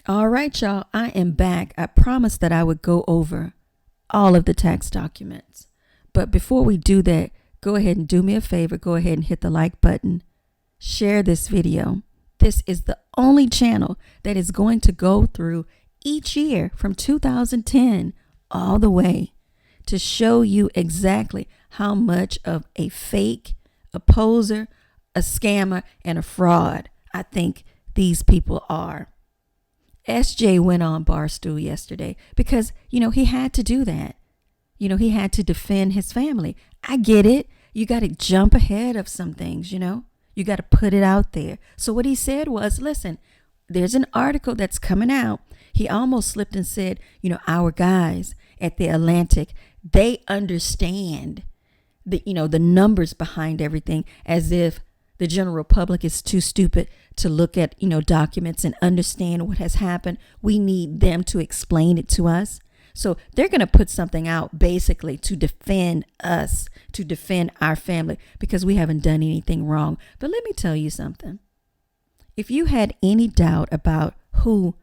All right, y'all, I am back. I promised that I would go over all of the tax documents. But before we do that, go ahead and do me a favor. Go ahead and hit the like button. Share this video. This is the only channel that is going to go through each year from 2010 all the way to show you exactly how much of a fake, a poser, a scammer, and a fraud I think these people are. SJ went on Barstool yesterday because, he had to do that. He had to defend his family. I get it. You got to jump ahead of some things, You got to put it out there. So what he said was, listen, there's an article that's coming out. He almost slipped and said, our guys at the Atlantic, they understand the numbers behind everything, as if the general public is too stupid to look at, documents and understand what has happened. We need them to explain it to us. So they're going to put something out basically to defend us, to defend our family, because we haven't done anything wrong. But let me tell you something. If you had any doubt about who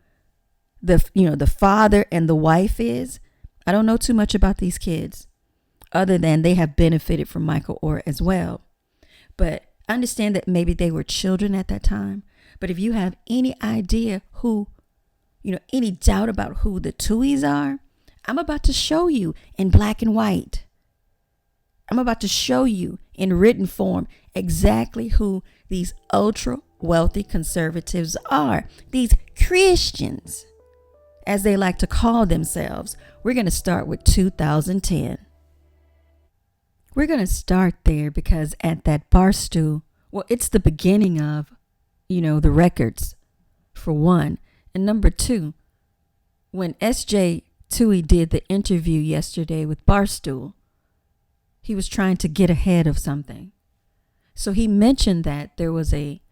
the father and the wife is, I don't know too much about these kids other than they have benefited from Michael Oher as well. But I understand that maybe they were children at that time. But if you have any idea who, any doubt about who the Tuohys are, I'm about to show you in black and white. I'm about to show you in written form exactly who these ultra wealthy conservatives are. These Christians, as they like to call themselves. We're going to start with 2010. We're going to start there because at that Barstool, it's the beginning of, the records, for one. And number two, when SJ Tuohy did the interview yesterday with Barstool, he was trying to get ahead of something. So he mentioned that there was a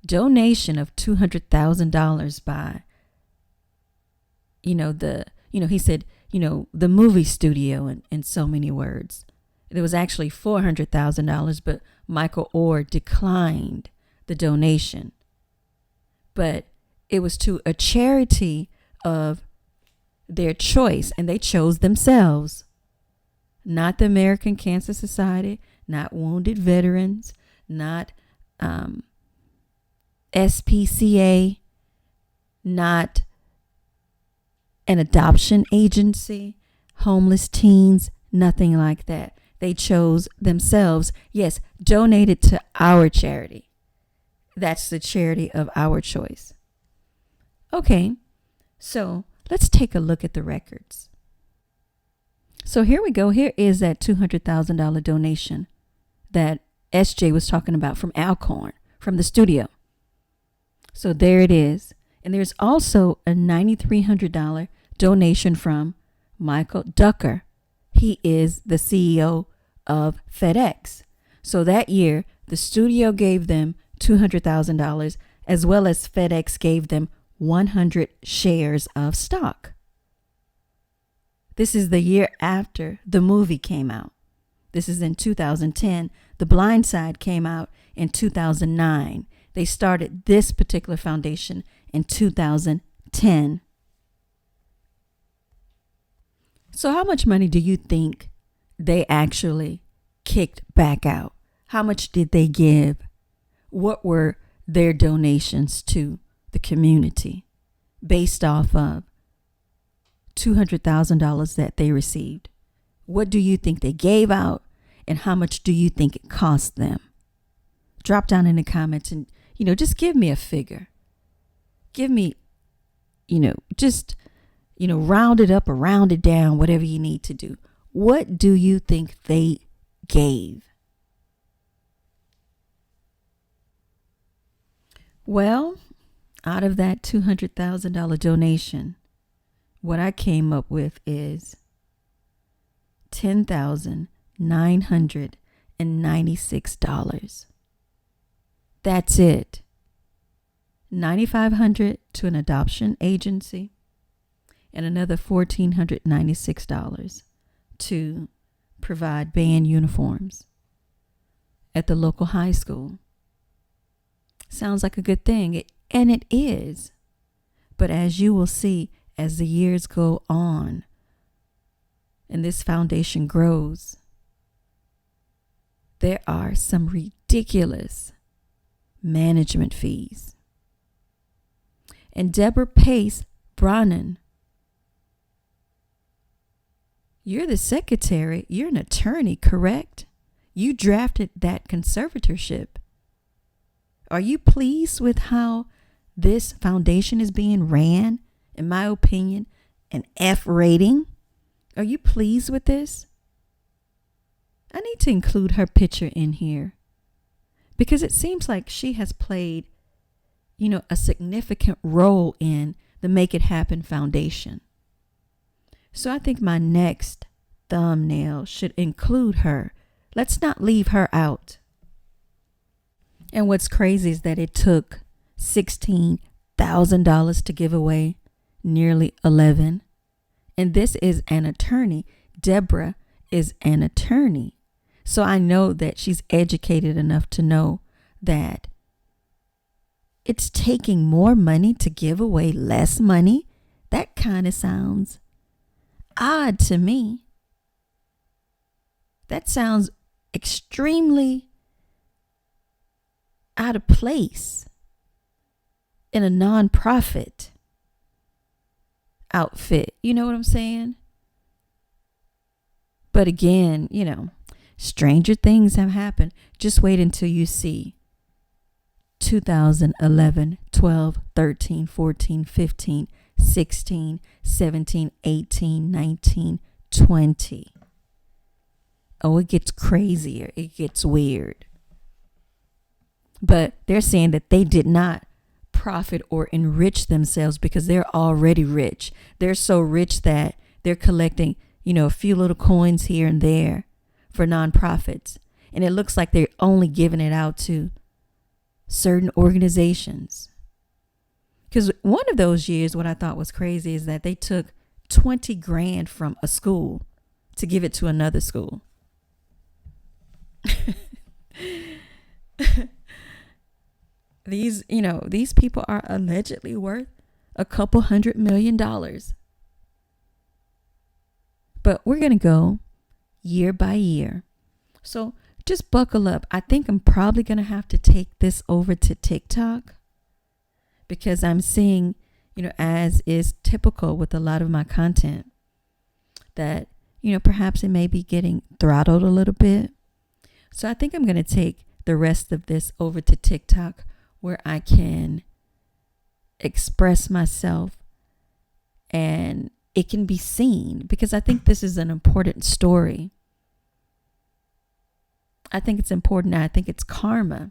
donation of $200,000 by, he said, the movie studio in so many words. There was actually $400,000, but Michael Oher declined the donation. But it was to a charity of their choice, and they chose themselves. Not the American Cancer Society, not Wounded Veterans, not SPCA, not an adoption agency, homeless teens, nothing like that. They chose themselves. Yes, donated to our charity. That's the charity of our choice. Okay, so let's take a look at the records. So here we go. Here is that $200,000 donation that SJ was talking about from Alcorn, from the studio. So there it is. And there's also a $9,300 donation from Michael Ducker. He is the CEO of FedEx. So that year, the studio gave them $200,000, as well as FedEx gave them 100 shares of stock. This is the year after the movie came out. This is in 2010. The Blind Side came out in 2009. They started this particular foundation in 2010. So how much money do you think they actually kicked back out? How much did they give? What were their donations to the community based off of $200,000 that they received? What do you think they gave out, and how much do you think it cost them? Drop down in the comments and, just give me a figure. Give me, round it up or round it down, whatever you need to do. What do you think they gave? Well, out of that $200,000 donation, what I came up with is $10,996. That's it. $9,500 to an adoption agency, and another $1,496 to provide band uniforms at the local high school. Sounds like a good thing, and it is. But as you will see, as the years go on and this foundation grows, there are some ridiculous management fees. And Deborah Pace Brannan, you're the secretary, you're an attorney, correct? You drafted that conservatorship. Are you pleased with how this foundation is being ran? In my opinion, an F rating. Are you pleased with this? I need to include her picture in here because it seems like she has played, a significant role in the Make It Happen Foundation. So I think my next thumbnail should include her. Let's not leave her out. And what's crazy is that it took $16,000 to give away nearly 11. And this is an attorney. Deborah is an attorney. So I know that she's educated enough to know that it's taking more money to give away less money. That kind of sounds odd to me. That sounds extremely out of place in a nonprofit outfit. You know what I'm saying? But again, stranger things have happened. Just wait until you see 2011, 12, 13, 14, 15, 16, 17, 18, 19, 20. Oh, it gets crazier. It gets weird. But they're saying that they did not profit or enrich themselves because they're already rich. They're so rich that they're collecting, a few little coins here and there for nonprofits. And it looks like they're only giving it out to certain organizations. Because one of those years, what I thought was crazy is that they took 20 grand from a school to give it to another school. These people are allegedly worth a couple $100 million. But we're going to go year by year. So just buckle up. I think I'm probably going to have to take this over to TikTok because I'm seeing, as is typical with a lot of my content, that, perhaps it may be getting throttled a little bit. So I think I'm going to take the rest of this over to TikTok where I can express myself and it can be seen because I think this is an important story. I think it's important. I think it's karma.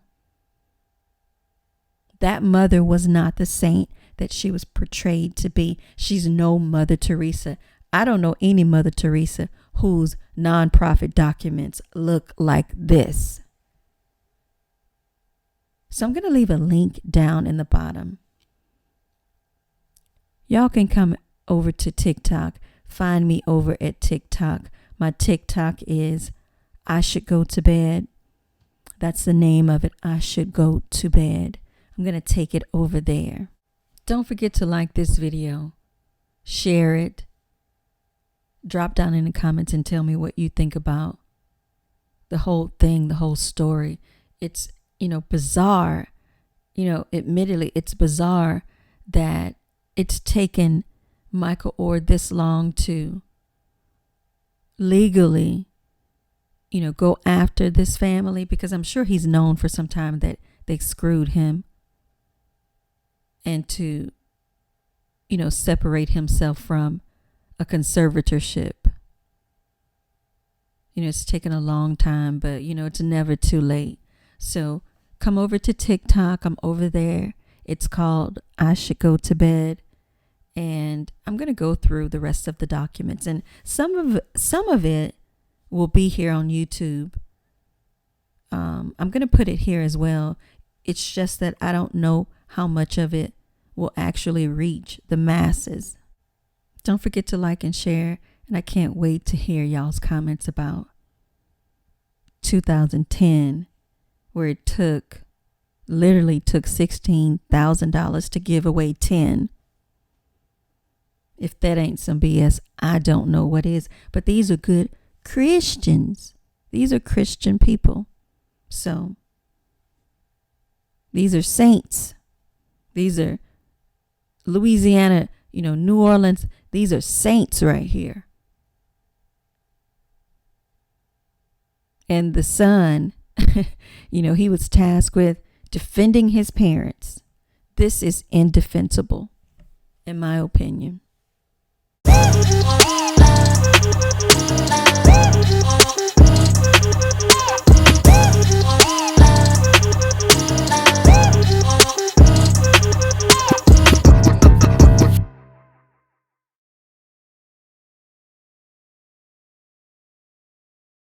That mother was not the saint that she was portrayed to be. She's no Mother Teresa. I don't know any Mother Teresa whose nonprofit documents look like this. So I'm going to leave a link down in the bottom. Y'all can come over to TikTok. Find me over at TikTok. My TikTok is I Should Go to Bed. That's the name of it. I Should Go to Bed. I'm going to take it over there. Don't forget to like this video. Share it. Drop down in the comments and tell me what you think about the whole thing, the whole story. It's, bizarre. Admittedly, it's bizarre that it's taken Michael Oher this long to legally, go after this family because I'm sure he's known for some time that they screwed him and to, separate himself from a conservatorship. It's taken a long time, but, it's never too late. So come over to TikTok. I'm over there. It's called I Should Go to Bed. And I'm going to go through the rest of the documents. And some of it will be here on YouTube. I'm going to put it here as well. It's just that I don't know how much of it will actually reach the masses. Don't forget to like and share. And I can't wait to hear y'all's comments about 2010, where it literally took $16,000 to give away 10. If that ain't some BS, I don't know what is. But these are good Christians. These are Christian people. So these are saints. These are Louisiana, New Orleans. These are saints right here. And the son, he was tasked with defending his parents. This is indefensible, in my opinion.